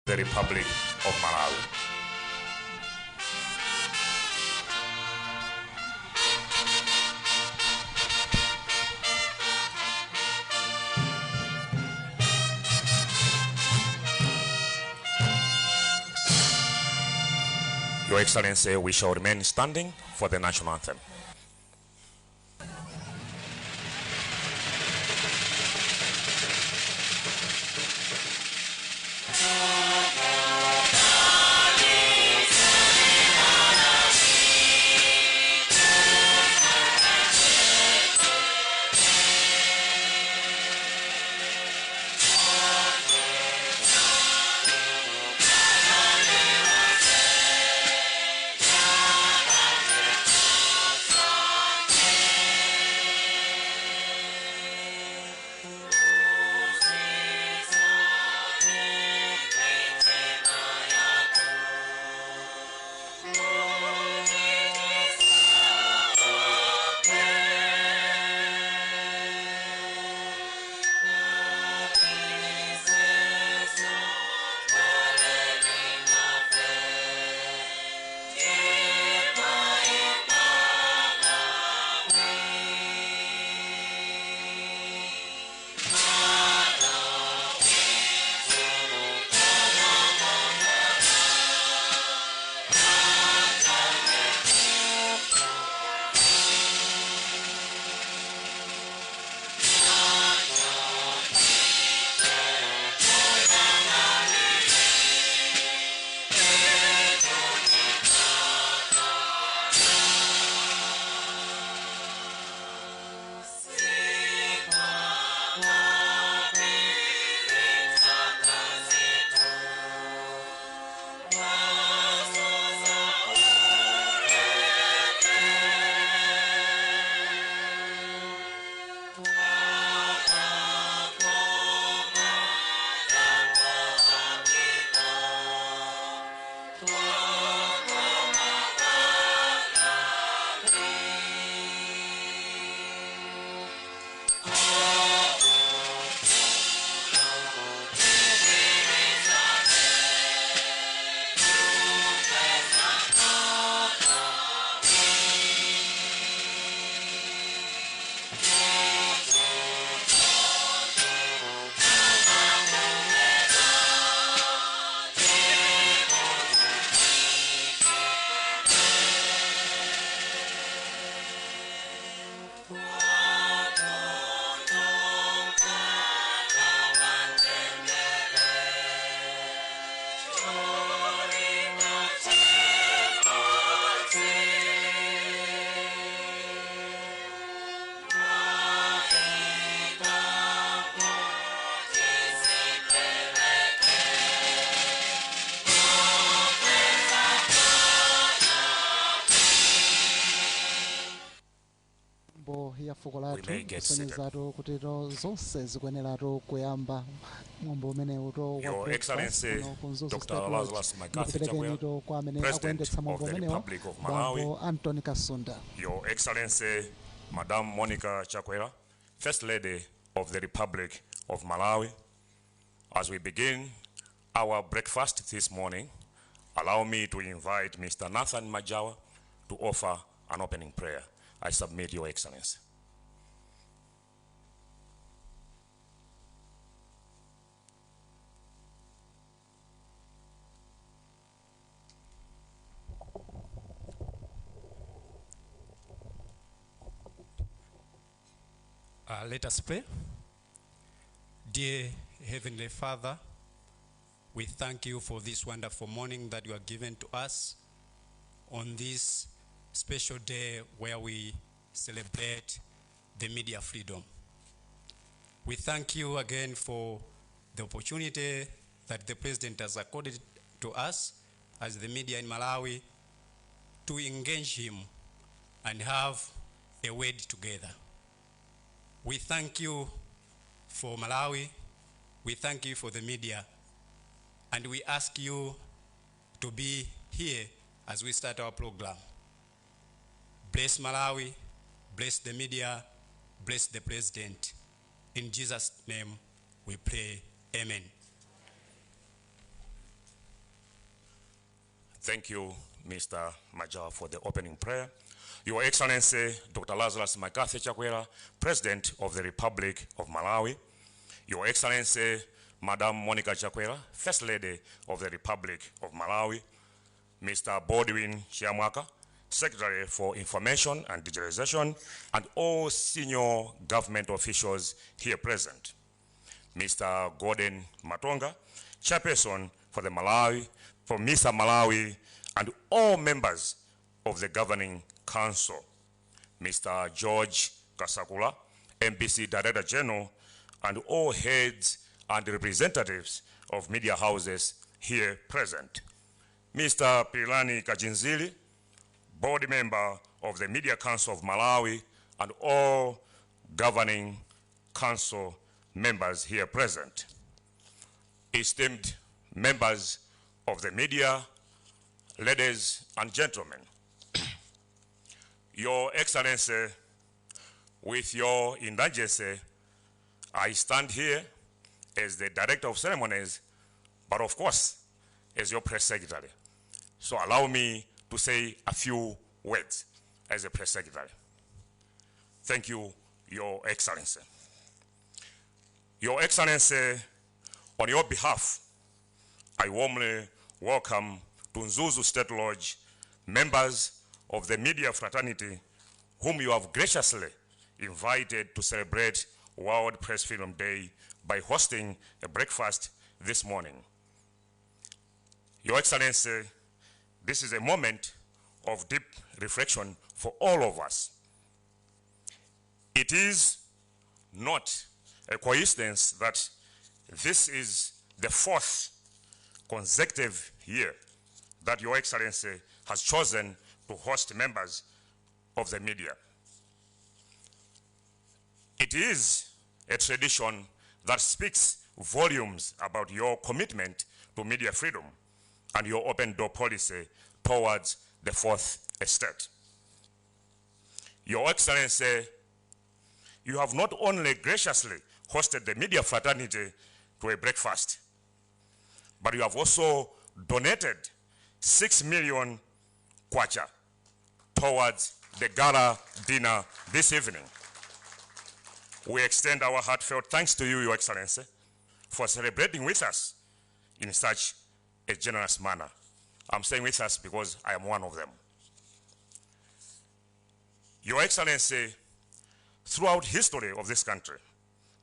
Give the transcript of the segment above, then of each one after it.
the Republic of Malawi. Your Excellency, we shall remain standing for the national anthem. We may get seated. Your Excellency, Dr. Lazarus McCarthy Chakwera, President of the Republic of Malawi. Your Excellency, Madam Monica Chakwera, First Lady of the Republic of Malawi. As we begin our breakfast this morning, allow me to invite Mr. Nathan Majawa to offer an opening prayer. I submit, Your Excellency. Let us pray. Dear Heavenly Father, we thank you for this wonderful morning that you have given to us on this special day where we celebrate the media freedom. We thank you again for the opportunity that the President has accorded to us as the media in Malawi to engage him and have a word together. We thank you for Malawi, we thank you for the media, and we ask you to be here as we start our program. Bless Malawi, bless the media, bless the President. In Jesus' name we pray, amen. Thank you, Mr. Major, for the opening prayer. Your Excellency, Dr. Lazarus McCarthy Chakwera, President of the Republic of Malawi. Your Excellency, Madam Monica Chakwera, First Lady of the Republic of Malawi. Mr. Bodwin Chiamwaka, Secretary for Information and Digitalization, and all senior government officials here present. Mr. Gordon Matonga, Chairperson for Mr. Malawi, and all members of the Governing Council. Mr. George Kasakula, MBC Director General, and all heads and representatives of media houses here present. Mr. Pilani Kajinzili, Board Member of the Media Council of Malawi, and all Governing Council members here present. Esteemed members of the media, ladies and gentlemen, Your Excellency, with your indulgence, I stand here as the Director of Ceremonies, but of course, as your Press Secretary. So allow me to say a few words as a Press Secretary. Thank you, Your Excellency. Your Excellency, on your behalf, I warmly welcome to Mzuzu State Lodge members of the media fraternity whom you have graciously invited to celebrate World Press Freedom Day by hosting a breakfast this morning. Your Excellency, this is a moment of deep reflection for all of us. It is not a coincidence that this is the fourth consecutive year that Your Excellency has chosen to host members of the media. It is a tradition that speaks volumes about your commitment to media freedom and your open door policy towards the fourth estate. Your Excellency, you have not only graciously hosted the media fraternity to a breakfast, but you have also donated 6 million kwacha towards the gala dinner this evening. We extend our heartfelt thanks to you, Your Excellency, for celebrating with us in such a generous manner. I'm saying with us because I am one of them. Your Excellency, throughout history of this country,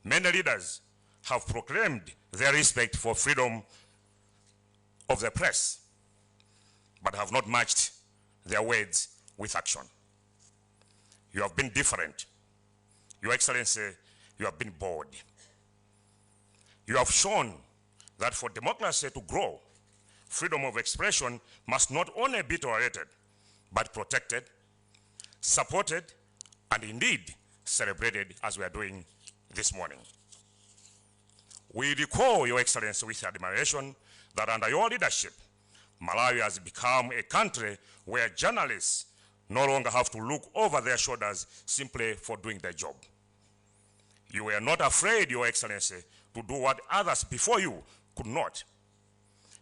many leaders have proclaimed their respect for freedom of the press, but have not matched their words with action. You have been different. Your Excellency, you have been bold. You have shown that for democracy to grow, freedom of expression must not only be tolerated, but protected, supported, and indeed celebrated as we are doing this morning. We recall, Your Excellency, with admiration that under your leadership, Malawi has become a country where journalists no longer have to look over their shoulders simply for doing their job. You were not afraid, Your Excellency, to do what others before you could not.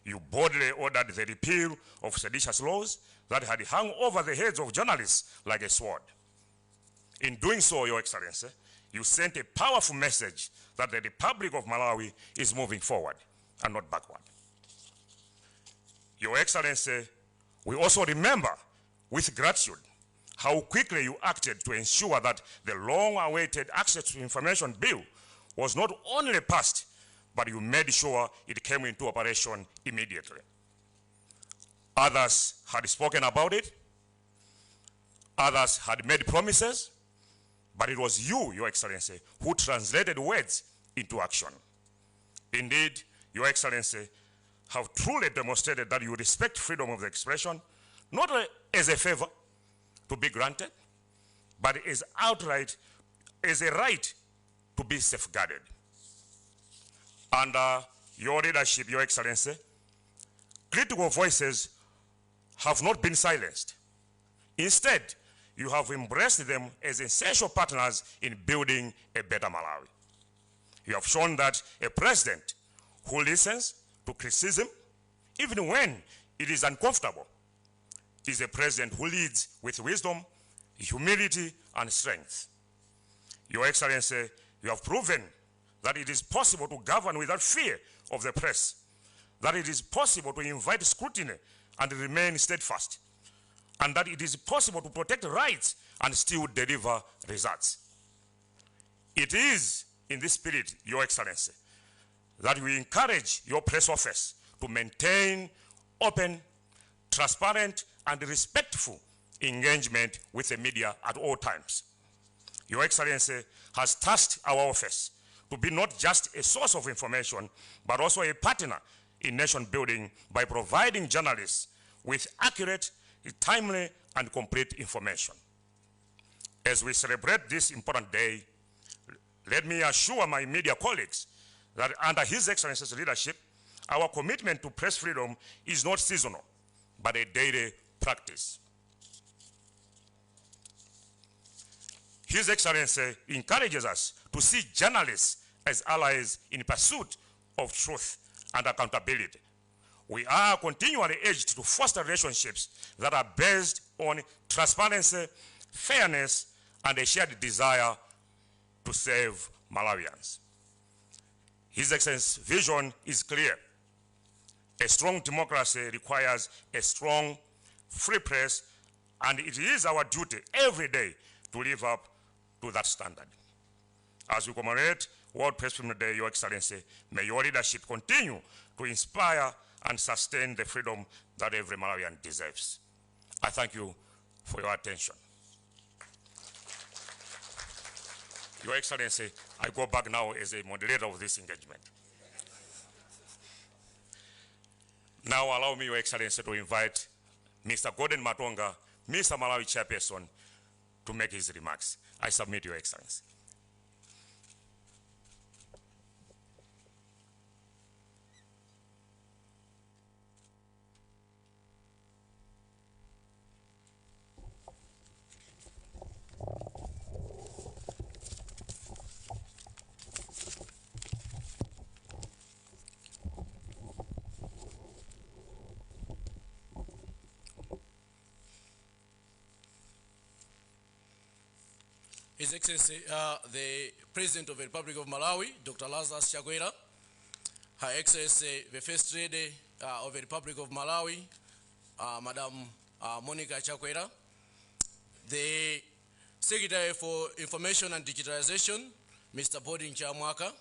You boldly ordered the repeal of seditious laws that had hung over the heads of journalists like a sword. In doing so, Your Excellency, you sent a powerful message that the Republic of Malawi is moving forward and not backward. Your Excellency, we also remember with gratitude how quickly you acted to ensure that the long-awaited Access to Information Bill was not only passed, but you made sure it came into operation immediately. Others had spoken about it, others had made promises, but it was you, Your Excellency, who translated words into action. Indeed, Your Excellency, have truly demonstrated that you respect freedom of expression, not as a favor to be granted, but as outright as a right to be safeguarded. Under your leadership, Your Excellency, critical voices have not been silenced. Instead, you have embraced them as essential partners in building a better Malawi. You have shown that a president who listens to criticism, even when it is uncomfortable, is a president who leads with wisdom, humility, and strength. Your Excellency, you have proven that it is possible to govern without fear of the press, that it is possible to invite scrutiny and remain steadfast, and that it is possible to protect rights and still deliver results. It is in this spirit, Your Excellency, that we encourage your press office to maintain open, transparent, and respectful engagement with the media at all times. Your Excellency has tasked our office to be not just a source of information, but also a partner in nation building by providing journalists with accurate, timely, and complete information. As we celebrate this important day, let me assure my media colleagues that under His Excellency's leadership, our commitment to press freedom is not seasonal, but a daily practice. His Excellency encourages us to see journalists as allies in pursuit of truth and accountability. We are continually urged to foster relationships that are based on transparency, fairness, and a shared desire to serve Malawians. His Excellency's vision is clear. A strong democracy requires a strong, free press, and it is our duty every day to live up to that standard. As we commemorate World Press Freedom Day, Your Excellency, may your leadership continue to inspire and sustain the freedom that every Malawian deserves. I thank you for your attention. Your Excellency, I go back now as a moderator of this engagement. Now allow me, Your Excellency, to invite Mr. Gordon Matonga, Mr. Malawi Chairperson, to make his remarks. I submit, Your Excellency. His Excellency, the President of the Republic of Malawi, Dr. Lazarus Chakwera, Her Excellency, the First Lady of the Republic of Malawi, Madam Monica Chakwera, the Secretary for Information and Digitalization, Mr. Bodin Chamwaka,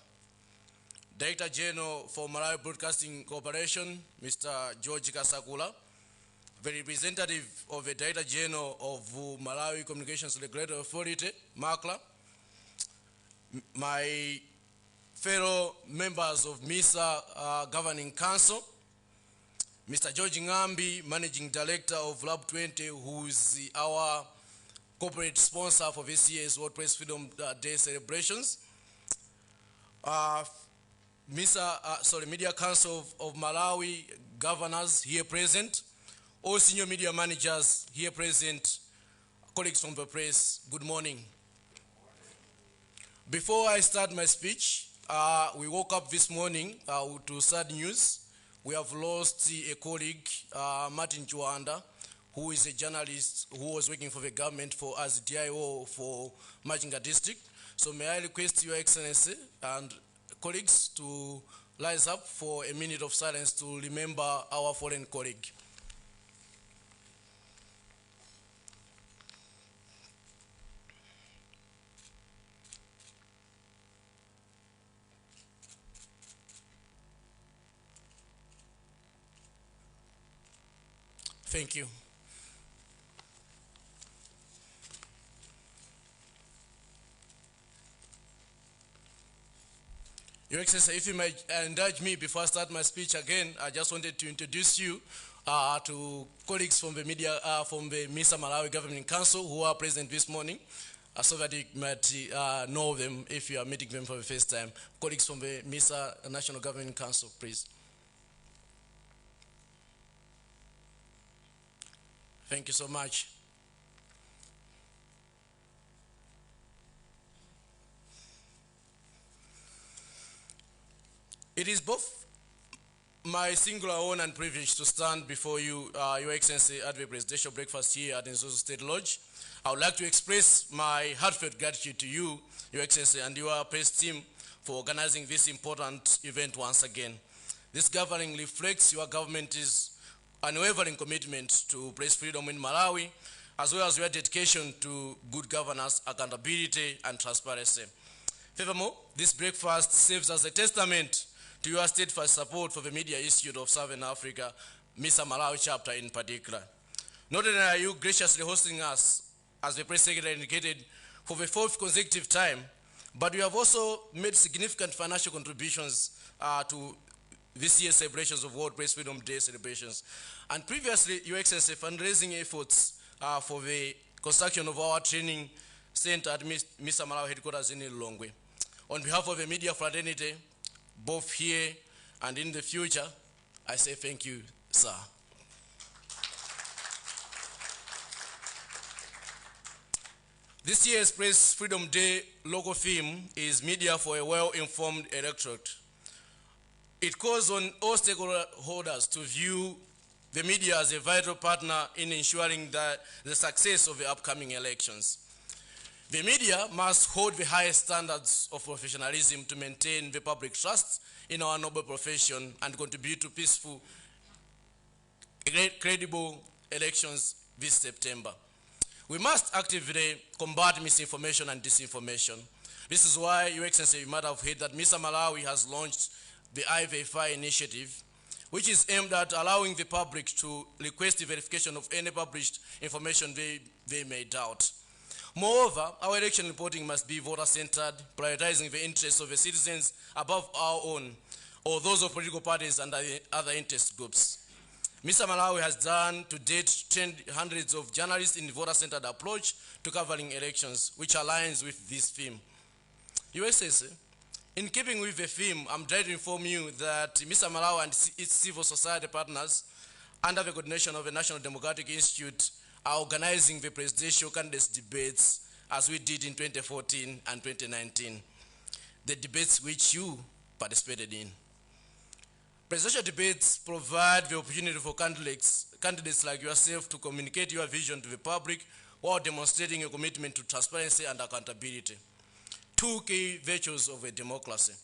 Director General for Malawi Broadcasting Corporation, Mr. George Kasakula, the representative of the Director General of Malawi Communications Regulatory Authority, MACLA, my fellow members of MISA Governing Council, Mr. George Ngambi, Managing Director of Lab 20, who is our corporate sponsor for this year's World Press Freedom Day celebrations, Media Council of Malawi governors here present, all senior media managers here present, colleagues from the press, good morning. Before I start my speech, we woke up this morning to sad news. We have lost a colleague, Martin Chuanda, who is a journalist who was working for the government as DIO for Machinga District. So may I request Your Excellency and colleagues to rise up for a minute of silence to remember our fallen colleague. Thank you. Your Excellency, if you might indulge me before I start my speech again, I just wanted to introduce you to colleagues from the media, from the MISA Malawi Governing Council who are present this morning, so that you might know them if you are meeting them for the first time. Colleagues from the MISA National Governing Council, please. Thank you so much. It is both my singular honor and privilege to stand before you, Your Excellency, at the presidential breakfast here at Mzuzu State Lodge. I would like to express my heartfelt gratitude to you, Your Excellency, and your press team for organizing this important event once again. This gathering reflects your government's unwavering commitment to press freedom in Malawi, as well as your dedication to good governance, accountability, and transparency. Furthermore, this breakfast serves as a testament to your steadfast support for the Media Institute of Southern Africa, MISA Malawi chapter in particular. Not only are you graciously hosting us, as the press secretary indicated, for the fourth consecutive time, but you have also made significant financial contributions to this year's celebrations of World Press Freedom Day celebrations. And previously, Your Excellency, fundraising efforts for the construction of our training center at MISA Malawi headquarters in Lilongwe. On behalf of the media fraternity, both here and in the future, I say thank you, sir. This year's Press Freedom Day logo theme is Media for a Well-Informed Electorate. It calls on all stakeholders to view the media as a vital partner in ensuring the success of the upcoming elections. The media must hold the highest standards of professionalism to maintain the public trust in our noble profession and contribute to peaceful, credible elections this September. We must actively combat misinformation and disinformation. This is why, Your Excellency, you might have heard that MISA Malawi has launched the I-Verify initiative, which is aimed at allowing the public to request the verification of any published information they may doubt. Moreover, our election reporting must be voter-centered, prioritizing the interests of the citizens above our own, or those of political parties and other interest groups. MISA Malawi has done to date trained hundreds of journalists in the voter-centered approach to covering elections, which aligns with this theme. Your Excellency, in keeping with the theme, I'm glad to inform you that MISA Malawi and its civil society partners, under the coordination of the National Democratic Institute, are organizing the presidential candidates debates as we did in 2014 and 2019, the debates which you participated in. Presidential debates provide the opportunity for candidates like yourself to communicate your vision to the public while demonstrating a commitment to transparency and accountability, two key virtues of a democracy.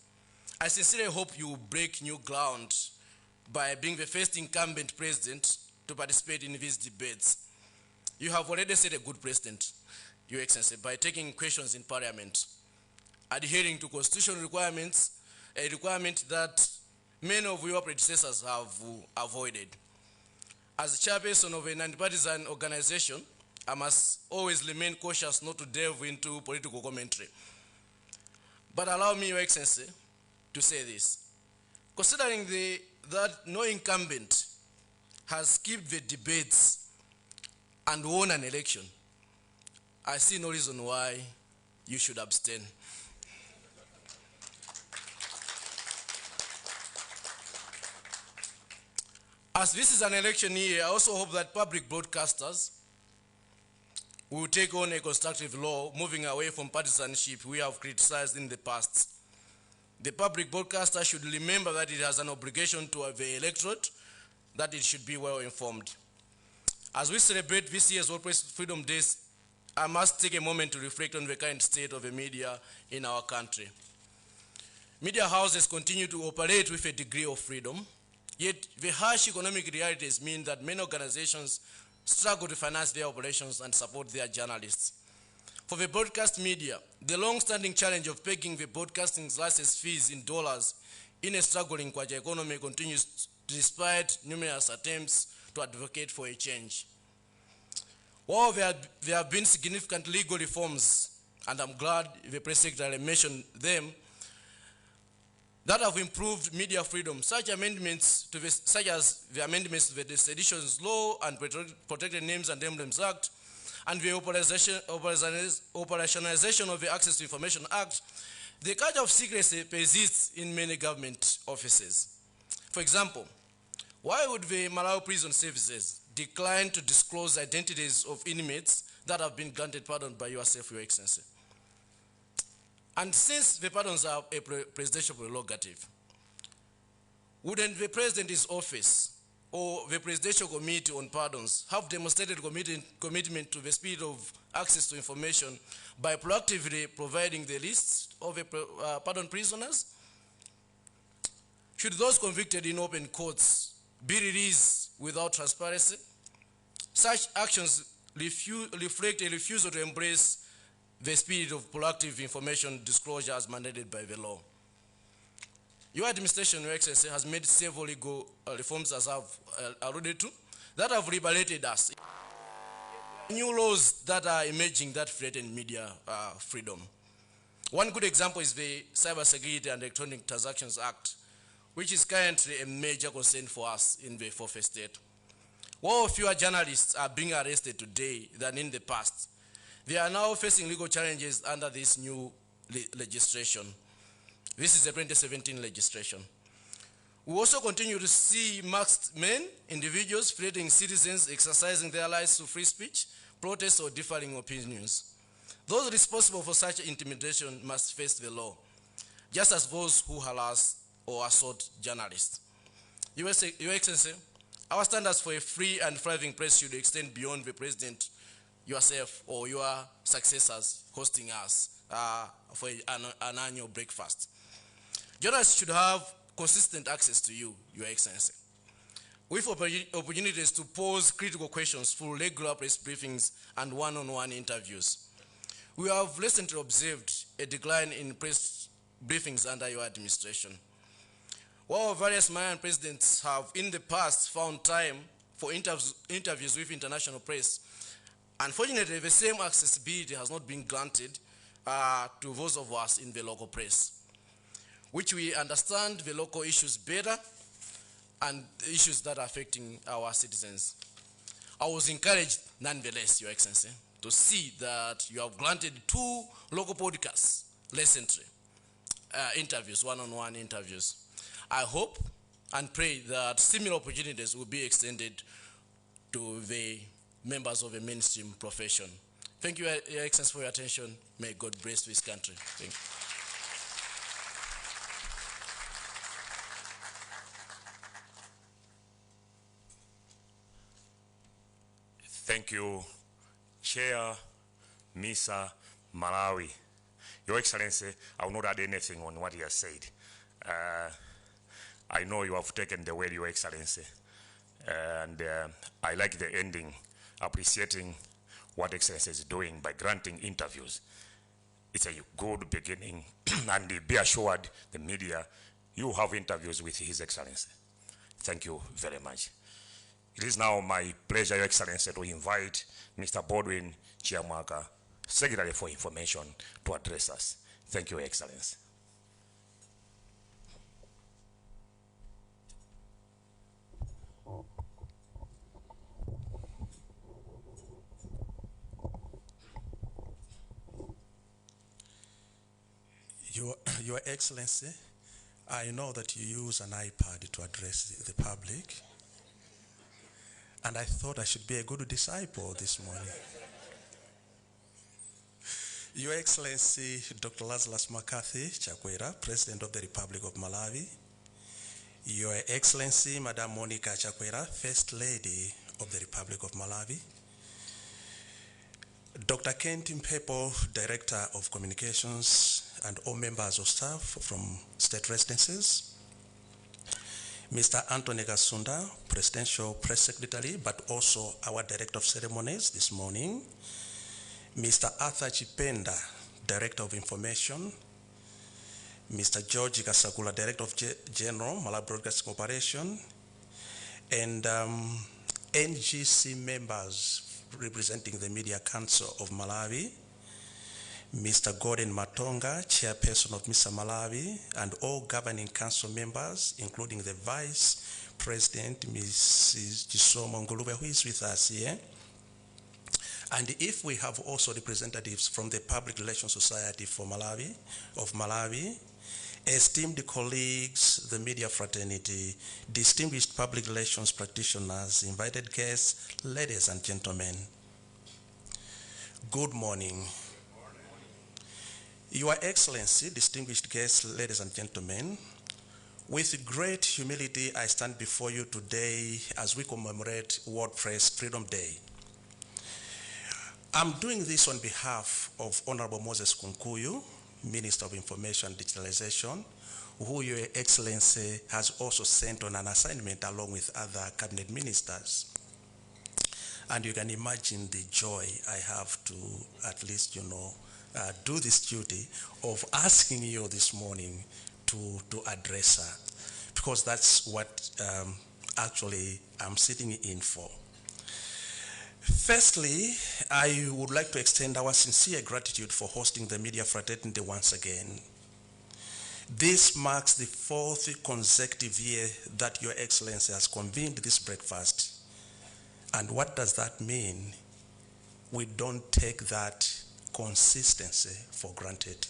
I sincerely hope you will break new ground by being the first incumbent president to participate in these debates. You have already set a good precedent, Your Excellency, by taking questions in Parliament, adhering to constitutional requirements, a requirement that many of your predecessors have avoided. As chairperson of a non-partisan organization, I must always remain cautious not to delve into political commentary. But allow me, Your Excellency, to say this. Considering that no incumbent has skipped the debates and won an election, I see no reason why you should abstain. As this is an election year, I also hope that public broadcasters will take on a constructive law, moving away from partisanship we have criticized in the past. The public broadcaster should remember that it has an obligation to the electorate, that it should be well informed. As we celebrate this year's World Press Freedom Days, I must take a moment to reflect on the current state of the media in our country. Media houses continue to operate with a degree of freedom, yet the harsh economic realities mean that many organizations struggle to finance their operations and support their journalists. For the broadcast media, the long-standing challenge of paying the broadcasting license fees in dollars in a struggling Kwacha economy continues despite numerous attempts to advocate for a change. While there have been significant legal reforms, and I'm glad the press secretary mentioned them, that have improved media freedom, such as the amendments to the Seditions Law and Protected Names and Emblems Act, and the operationalization of the Access to Information Act, the culture of secrecy persists in many government offices. For example, why would the Malawi Prison Services decline to disclose identities of inmates that have been granted pardon by yourself, Your Excellency? And since the pardons are a presidential prerogative, Wouldn't the President's office or the Presidential Committee on Pardons have demonstrated commitment to the spirit of access to information by proactively providing the lists of pardon prisoners? Should those convicted in open courts be released without transparency? Such actions reflect a refusal to embrace the spirit of proactive information disclosure as mandated by the law. Your administration, Your Excellency, has made several legal reforms, as I've alluded to, that have liberated us. New laws that are emerging that threaten media freedom. One good example is the Cybersecurity and Electronic Transactions Act, which is currently a major concern for us in the fourth estate. While fewer journalists are being arrested today than in the past, they are now facing legal challenges under this new legislation. This is the 2017 legislation. We also continue to see masked men, individuals threatening citizens exercising their rights to free speech, protest, or differing opinions. Those responsible for such intimidation must face the law, just as those who harass or assault journalists. Your Excellency, our standards for a free and thriving press should extend beyond the President, yourself, or your successors hosting us for an annual breakfast. Journalists should have consistent access to you, Your Excellency, with opportunities to pose critical questions through regular press briefings and one-on-one interviews. We have recently observed a decline in press briefings under your administration. While various Malian presidents have in the past found time for interviews with international press, unfortunately, the same accessibility has not been granted to those of us in the local press, which we understand the local issues better and issues that are affecting our citizens. I was encouraged, nonetheless, Your Excellency, to see that you have granted 2 local podcasts recently, interviews, one-on-one interviews. I hope and pray that similar opportunities will be extended to the members of the mainstream profession. Thank you, Your Excellency, for your attention. May God bless this country. Thank you. Thank you, Chair Misa Malawi. Your Excellency, I will not add anything on what he has said. I know you have taken the word, Your Excellency, and I like the ending, appreciating what Excellency is doing by granting interviews. It's a good beginning, and be assured, the media, you have interviews with His Excellency. Thank you very much. It is now my pleasure, Your Excellency, to invite Mr. Baldwin Chiamwaka, Secretary for Information, to address us. Thank you, Your Excellency. Your Excellency, I know that you use an iPad to address the public, and I thought I should be a good disciple this morning. Your Excellency, Dr. Lazarus McCarthy Chakwera, President of the Republic of Malawi. Your Excellency, Madam Monica Chakwera, First Lady of the Republic of Malawi. Dr. Kent Mpepo, Director of Communications, and all members of staff from state residences. Mr. Anthony Kasunda, Presidential Press Secretary, but also our Director of Ceremonies this morning. Mr. Arthur Chipenda, Director of Information. Mr. George Kasakula, Director of General, Malawi Broadcasting Corporation. And NGC members representing the Media Council of Malawi. Mr. Gordon Matonga, Chairperson of MISA Malawi, and all Governing Council members, including the Vice President, Mrs. Chisomo Ngulube, who is with us here. And if we have also representatives from the Public Relations Society for Malawi, esteemed colleagues, the media fraternity, distinguished public relations practitioners, invited guests, ladies and gentlemen, good morning. Your Excellency, distinguished guests, ladies and gentlemen, With great humility, I stand before you today as we commemorate World Press Freedom Day. I'm doing this on behalf of Honorable Moses Kunkuyu, Minister of Information and Digitalization, who Your Excellency has also sent on an assignment along with other cabinet ministers. And you can imagine the joy I have to at least, do this duty of asking you this morning to address her, because that's what actually I'm sitting in for. Firstly, I would like to extend our sincere gratitude for hosting the media fraternity once again. This marks the 4th consecutive year that Your Excellency has convened this breakfast. And what does that mean? We don't take that consistency for granted.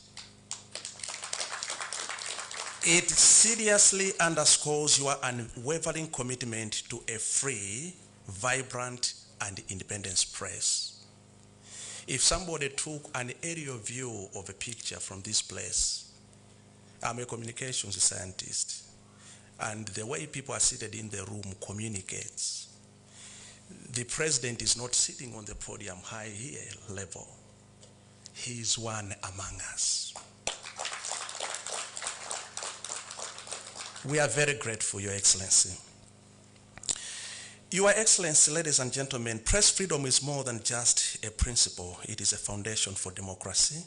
It seriously underscores your unwavering commitment to a free, vibrant, and independent press. If somebody took an aerial view of a picture from this place, I'm a communications scientist, and the way people are seated in the room communicates. The president is not sitting on the podium high here level. He is one among us. We are very grateful, Your Excellency. Your Excellency, ladies and gentlemen, press freedom is more than just a principle. It is a foundation for democracy.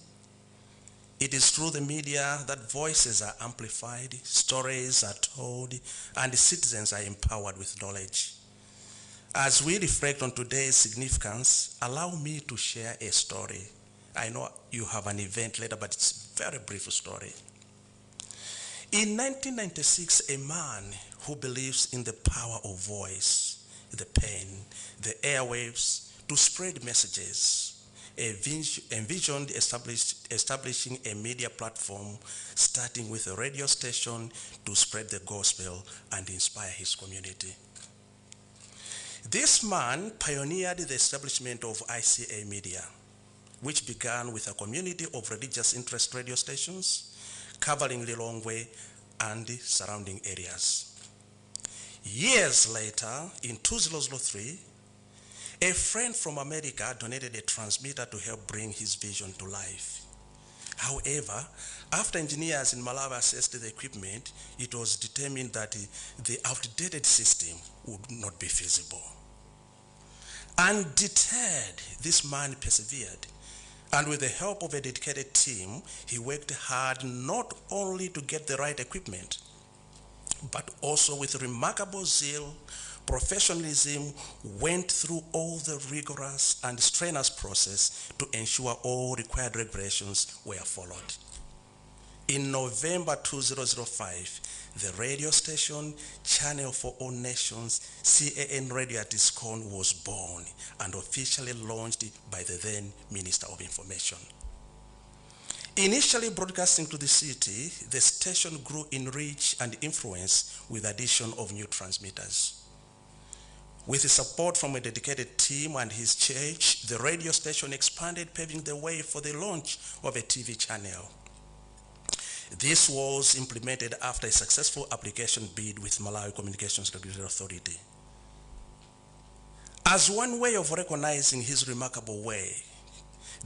It is through the media that voices are amplified, stories are told, and citizens are empowered with knowledge. As we reflect on today's significance, allow me to share a story. I know you have an event later, but it's a very brief story. In 1996, a man who believes in the power of voice, the pen, the airwaves, to spread messages, envisioned establishing a media platform, starting with a radio station to spread the gospel and inspire his community. This man pioneered the establishment of ICA Media, which began with a community of religious interest radio stations covering Lilongwe and the surrounding areas. Years later, in 2003, a friend from America donated a transmitter to help bring his vision to life. However, after engineers in Malawi assessed the equipment, it was determined that the outdated system would not be feasible. Undeterred, this man persevered, and with the help of a dedicated team, he worked hard not only to get the right equipment, but also with remarkable zeal, professionalism, went through all the rigorous and strenuous process to ensure all required regulations were followed. In November 2005, the radio station Channel for All Nations, CAN Radio at ISKCON, was born and officially launched by the then Minister of Information. Initially broadcasting to the city, the station grew in reach and influence with the addition of new transmitters. With the support from a dedicated team and his church, the radio station expanded, paving the way for the launch of a TV channel. This was implemented after a successful application bid with Malawi Communications Regulatory Authority. As one way of recognizing his remarkable way,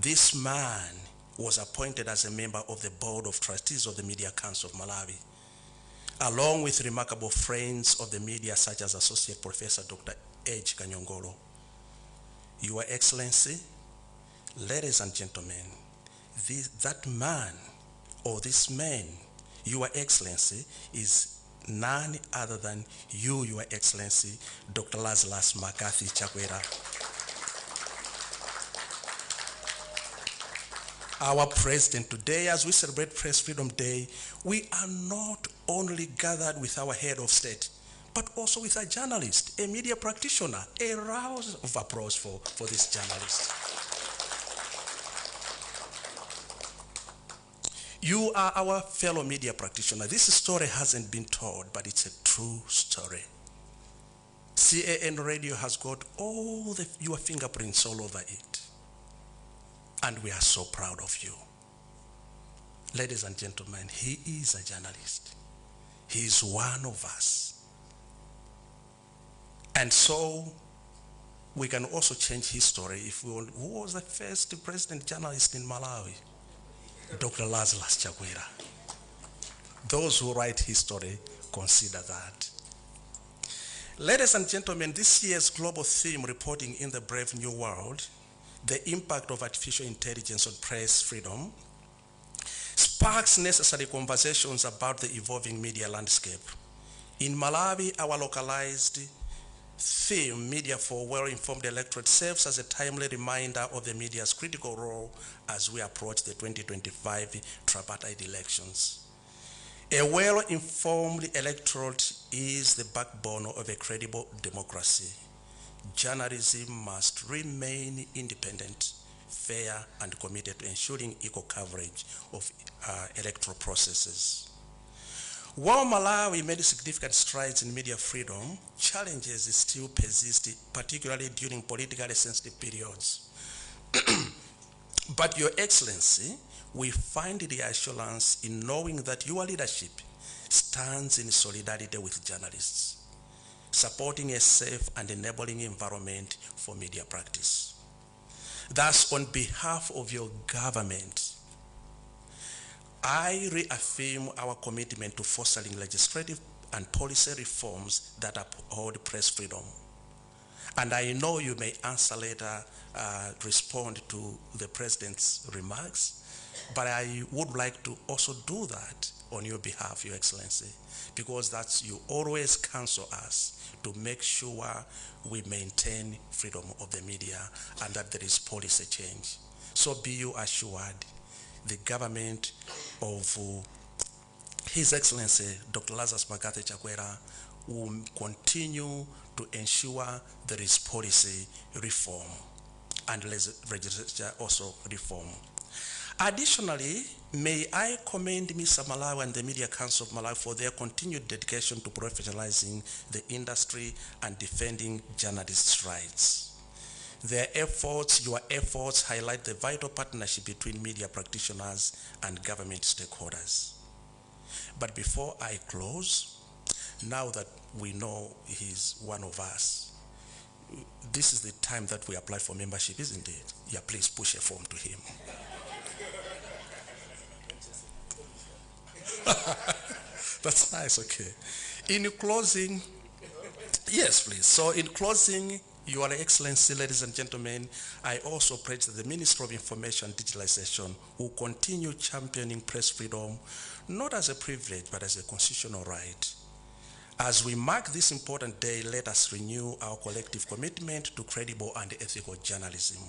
this man was appointed as a member of the Board of Trustees of the Media Council of Malawi, along with remarkable friends of the media such as Associate Professor Dr. H. Kanyongolo. Your Excellency, ladies and gentlemen, that man, or this man, Your Excellency, is none other than you, Your Excellency, Dr. Lazarus McCarthy Chakwera. Our President, today as we celebrate Press Freedom Day, we are not only gathered with our head of state, but also with a journalist, a media practitioner. A round of applause for this journalist. You are our fellow media practitioner. This story hasn't been told, but it's a true story. CAN Radio has got all your fingerprints all over it. And we are so proud of you. Ladies and gentlemen, he is a journalist. He's one of us. And so we can also change history if we want. Who was the first president journalist in Malawi? Dr. Lazarus Chakwera. Those who write history consider that. Ladies and gentlemen, this year's global theme, Reporting in the Brave New World, the impact of artificial intelligence on press freedom, sparks necessary conversations about the evolving media landscape. In Malawi, our localized theme, Media for Well-Informed Electorate, serves as a timely reminder of the media's critical role as we approach the 2025 tripartite elections. A well-informed electorate is the backbone of a credible democracy. Journalism must remain independent, fair, and committed to ensuring equal coverage of electoral processes. While Malawi made significant strides in media freedom, challenges still persist, particularly during politically sensitive periods. But Your Excellency, we find reassurance in knowing that your leadership stands in solidarity with journalists, supporting a safe and enabling environment for media practice. Thus, on behalf of your government, I reaffirm our commitment to fostering legislative and policy reforms that uphold press freedom. And I know you may answer later, respond to the President's remarks, but I would like to also do that on your behalf, Your Excellency, because that's, you always counsel us to make sure we maintain freedom of the media and that there is policy change. So be you assured, the government of His Excellency Dr. Lazarus Chakwera will continue to ensure there is policy reform and legislature also reform. Additionally, may I commend Mr. Malawi and the Media Council of Malawi for their continued dedication to professionalizing the industry and defending journalists' rights. Your efforts highlight the vital partnership between media practitioners and government stakeholders. But before I close, now that we know he's one of us, this is the time that we apply for membership, isn't it? Yeah, please push a form to him. That's nice, okay. In closing, yes, please. So in closing, Your Excellency, ladies and gentlemen, I also pledge that the Ministry of Information and Digitalization will continue championing press freedom, not as a privilege, but as a constitutional right. As we mark this important day, let us renew our collective commitment to credible and ethical journalism.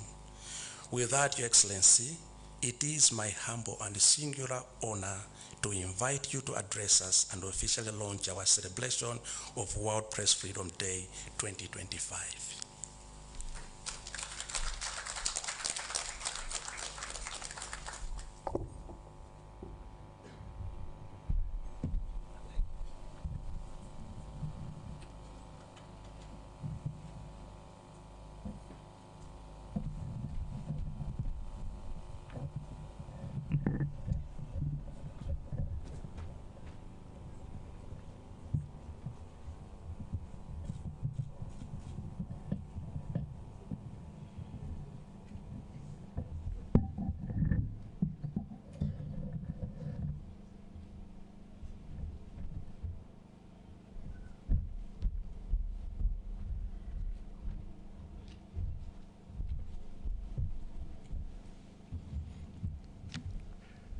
With that, Your Excellency, it is my humble and singular honor to invite you to address us and officially launch our celebration of World Press Freedom Day 2025.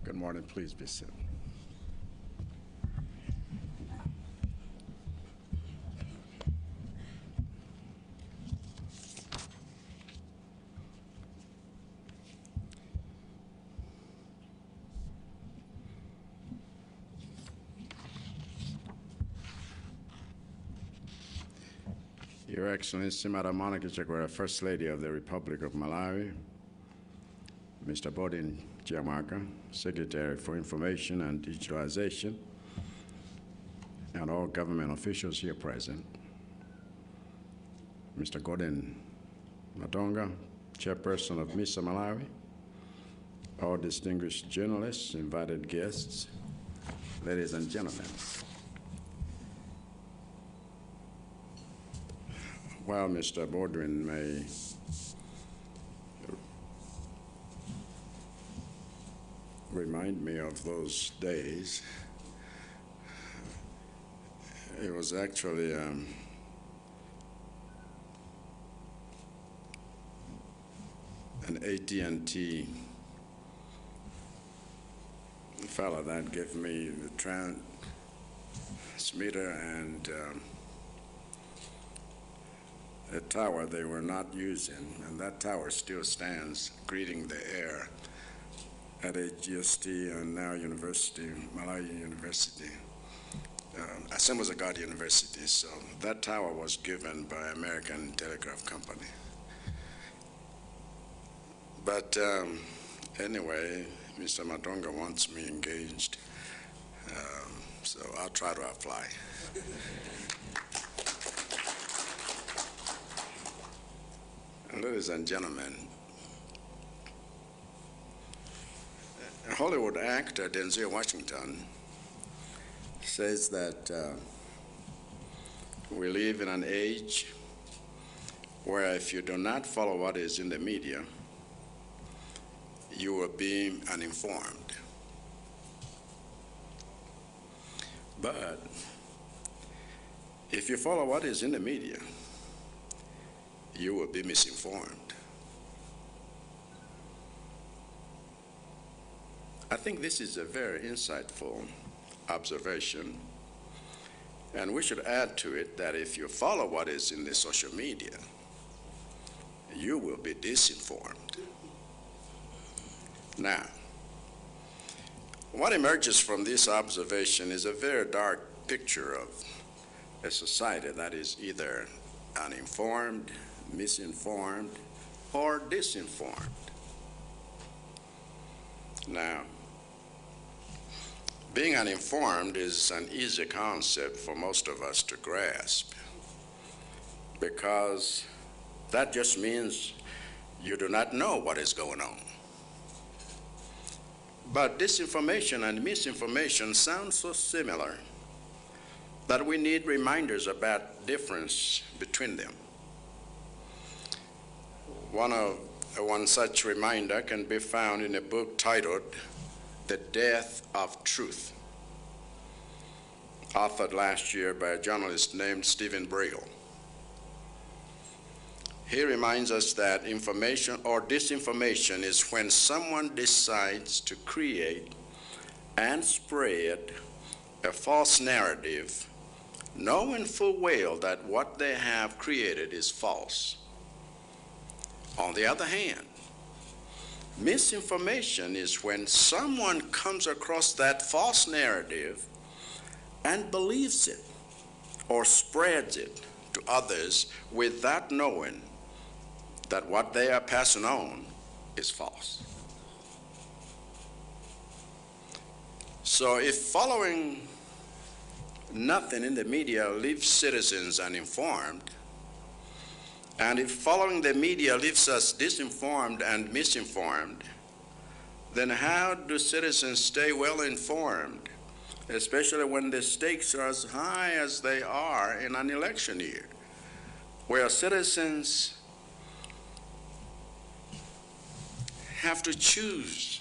Good morning, please be seated. Your Excellency, Madam Monica Chakwera, First Lady of the Republic of Malawi, Mr. Bodin Chiamaka, Secretary for Information and Digitalization, and all government officials here present, Mr. Gordon Matonga, Chairperson of MISA Malawi, all distinguished journalists, invited guests, ladies and gentlemen. while Mr. Baldwin may remind me of those days, it was actually an AT&T fellow that gave me the transmitter and a tower they were not using, and that tower still stands greeting the air at HGST and now University, Malawi University. Assembles-Agadi University, so that tower was given by American Telegraph Company. But anyway, Mr. Matonga wants me engaged, so I'll try to apply. Ladies and gentlemen, a Hollywood actor, Denzel Washington, says that we live in an age where if you do not follow what is in the media, you will be uninformed. But if you follow what is in the media, you will be misinformed. I think this is a very insightful observation, and we should add to it that if you follow what is in the social media, you will be disinformed. Now, what emerges from this observation is a very dark picture of a society that is either uninformed, misinformed, or disinformed. Now, being uninformed is an easy concept for most of us to grasp, because that just means you do not know what is going on. But disinformation and misinformation sound so similar that we need reminders about difference between them. One such reminder can be found in a book titled The Death of Truth, authored last year by a journalist named Stephen Brill. He reminds us that information or disinformation is when someone decides to create and spread a false narrative, knowing full well that what they have created is false. On the other hand, misinformation is when someone comes across that false narrative and believes it or spreads it to others without knowing that what they are passing on is false. So if following nothing in the media leaves citizens uninformed, and if following the media leaves us disinformed and misinformed, then how do citizens stay well informed, especially when the stakes are as high as they are in an election year, where citizens have to choose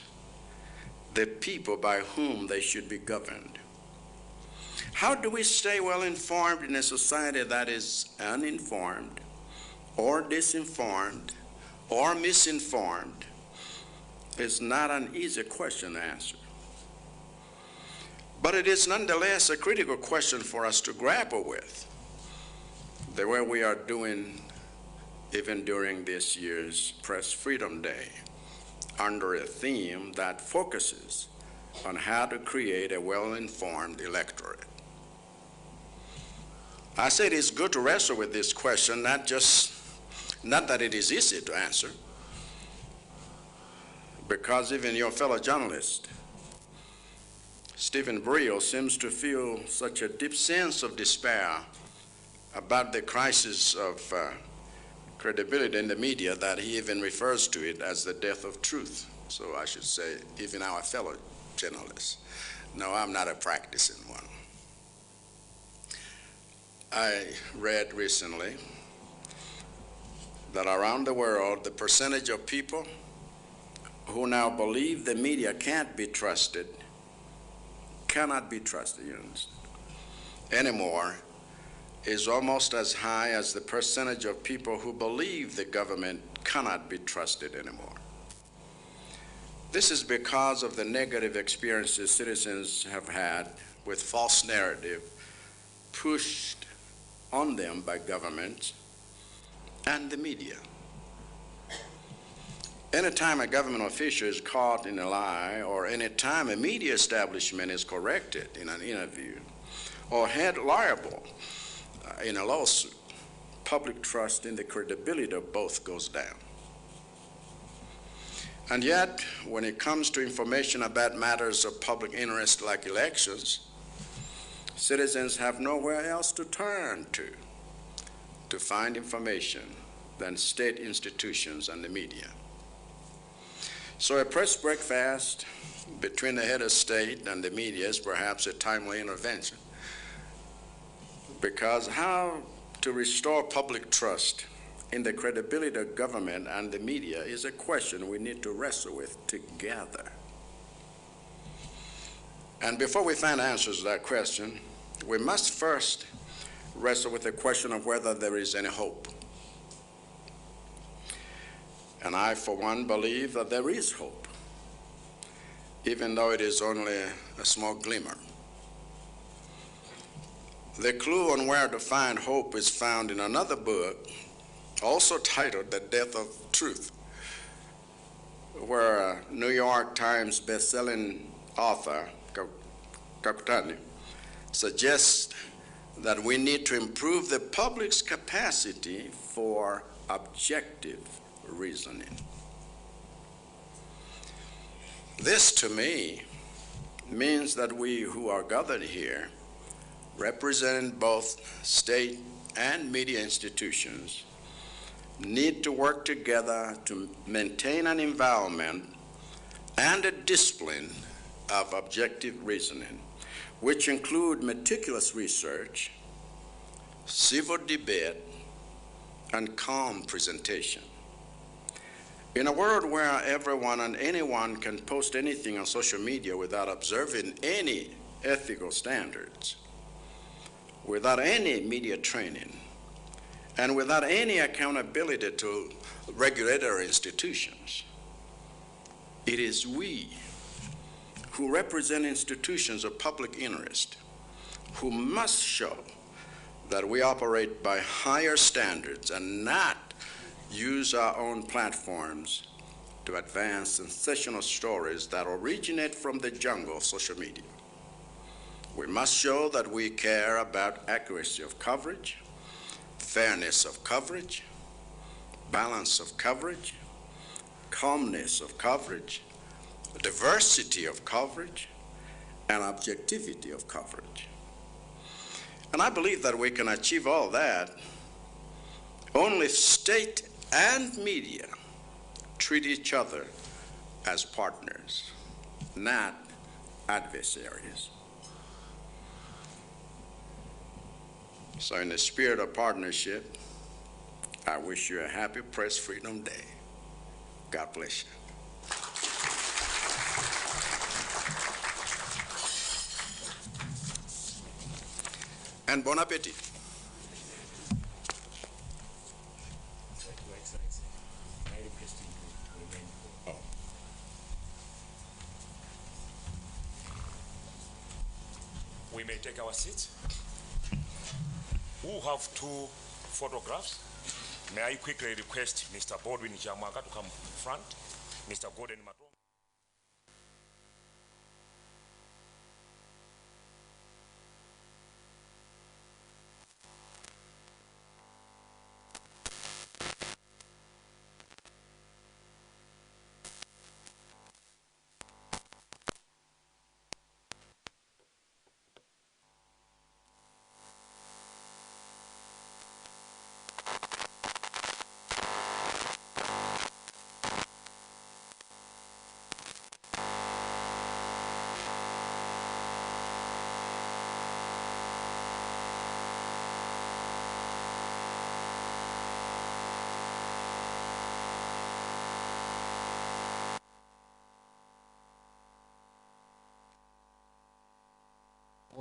the people by whom they should be governed? How do we stay well informed in a society that is uninformed, or disinformed, or misinformed? Is not an easy question to answer. But it is nonetheless a critical question for us to grapple with, the way we are doing even during this year's Press Freedom Day, under a theme that focuses on how to create a well-informed electorate. I say it is good to wrestle with this question, not that it is easy to answer, because even your fellow journalist, Stephen Brill, seems to feel such a deep sense of despair about the crisis of credibility in the media that he even refers to it as the death of truth. So I should say, even our fellow journalists. No, I'm not a practicing one. I read recently that around the world, the percentage of people who now believe the media can't be trusted, cannot be trusted, anymore, is almost as high as the percentage of people who believe the government cannot be trusted anymore. This is because of the negative experiences citizens have had with false narrative pushed on them by governments and the media. Anytime a government official is caught in a lie, or anytime a media establishment is corrected in an interview, or held liable in a lawsuit, public trust in the credibility of both goes down. And yet, when it comes to information about matters of public interest like elections, citizens have nowhere else to turn to find information than state institutions and the media. So a press breakfast between the head of state and the media is perhaps a timely intervention, because how to restore public trust in the credibility of government and the media is a question we need to wrestle with together. And before we find answers to that question, we must first wrestle with the question of whether there is any hope. And I, for one, believe that there is hope, even though it is only a small glimmer. The clue on where to find hope is found in another book, also titled The Death of Truth, where a New York Times best-selling author, Chakwera, suggests that we need to improve the public's capacity for objective reasoning. This, to me, means that we who are gathered here, representing both state and media institutions, need to work together to maintain an environment and a discipline of objective reasoning, which include meticulous research, civil debate, and calm presentation. In a world where everyone and anyone can post anything on social media without observing any ethical standards, without any media training, and without any accountability to regulatory institutions, it is we who represent institutions of public interest who must show that we operate by higher standards and not use our own platforms to advance sensational stories that originate from the jungle of social media. We must show that we care about accuracy of coverage, fairness of coverage, balance of coverage, calmness of coverage, diversity of coverage, and objectivity of coverage. And I believe that we can achieve all that only if state and media treat each other as partners, not adversaries. So in the spirit of partnership, I wish you a happy Press Freedom Day. God bless you. And bon appetit. We may take our seats. Who have two photographs? May I quickly request Mr. Bodwin Jamaka to come front, Mr. Gordon Mato.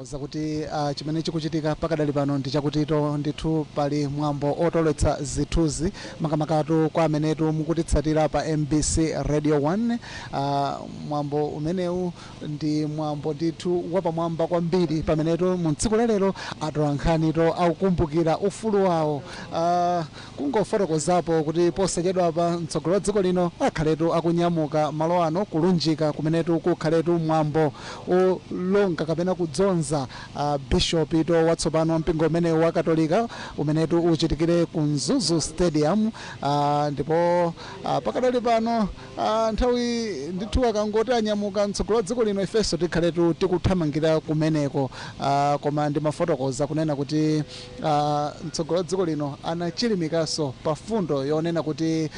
kuti chimene chikuchitika pakadali pano ndi chakutito ndithu pali mwambo otoletsa zithunzi makamakatu kwa amenetu mukutitsatira pa MBC Radio 1. Mwambo umenewu ndi mwambo ndithu wapamwamba kwambiri pamenetu mu tsiku lero atolankhanitu akukumbukira ufulu wawo. Kungofotokozapo kuti posachedwa pa mtsogolo dziko lino akhaletu akunyamuka malo ano kulunjika kumenetu kukhaletu mwambo olonga kapena kudzonza Bishop ito watsopano wa mpingo umene wa Katolika umenetu uchitikire ku Mzuzu Stadium. Ndipo pakadali pano nthawi ndithu akangoti anyamuka mtsogolo dziko lino ifenso tikhaletu tikuthamangira kumeneko. Koma ndi mafotokoza kunena kuti mtsogolo dziko lino anachilimikaso pa fundo yonena kuti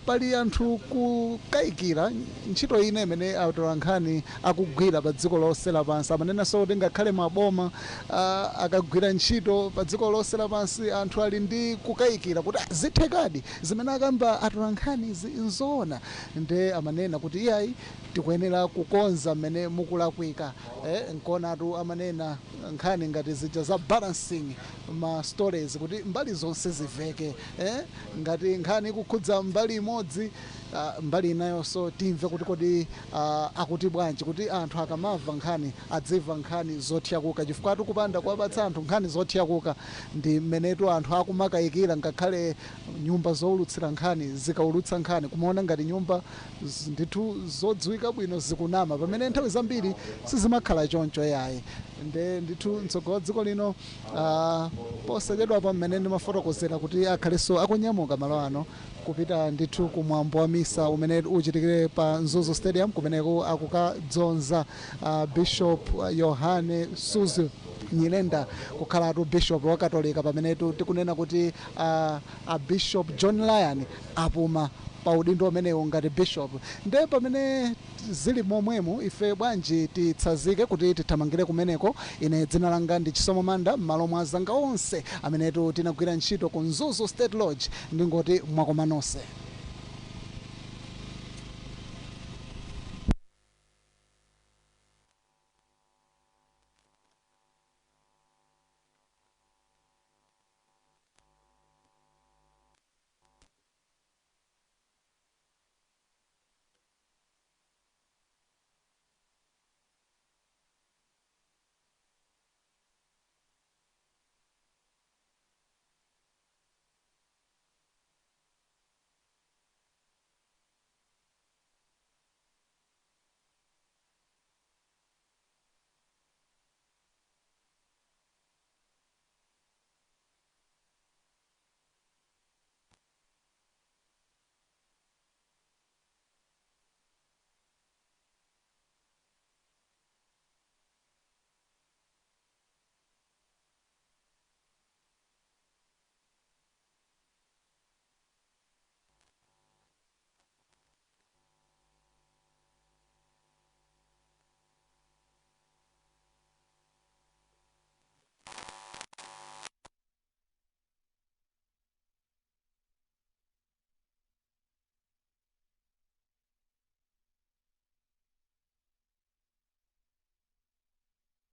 pali anthu kukayikira ntchito ine imene atolankhani akugwira pa dziko lonse lapansi. Amanenanso kuti ngakhale maboma akagwira ntchito pa dziko lonse lapansi anthu ali ndi kukayikira kuti zithekadi zimene akamba atolankhani nzoona. Nde amanena kuti iyayi tikuyenera kukonza mmene mukulakwika. Nkonatu amanena nkhani ngati zija za balancing ma stories kuti mbali zonse ziveke. Ngati nkhani kukhudza mbali imodzi mbali inayonso timve kuti kodi akuti bwanji kuti anthu akamava nkhani adziva nkhani zothyakuka chifukwa tikupanda kuwapatsa anthu nkhani zothyakuka ndi mmenetu anthu akumakayikira ngakhale nyumba zoulutsira nkhani zikaulutsa nkhani kumaona ngati nyumba ndithu zodziwika bwino zikunama pamene nthawi zambiri sizimakhala choncho yayi. Nde ndithu mtsogolo dziko lino posachedwa pa mmene ndimafotokozera kuti akhalenso akunyamuka malo ano kupita ndithu kumwambo wa misa umene uchitikire pa Mzuzu Stadium kumeneko akukadzonza Bishop Yohane Mzuzu Nyilenda kukhalatu Bishop wa Katolika pamenetu tikunena kuti Bishop John Lyon apuma pa udindo umenewu ngati Bishop. Nde pamene zili momwemo ife bwanji titsazike kuti tithamangire kumeneko. Ine dzina langa ndi Chisomo Manda m'malo mwa azanga onse amenetu tinagwira ntchito ku Mzuzu State Lodge ndingoti mwakoma nonse.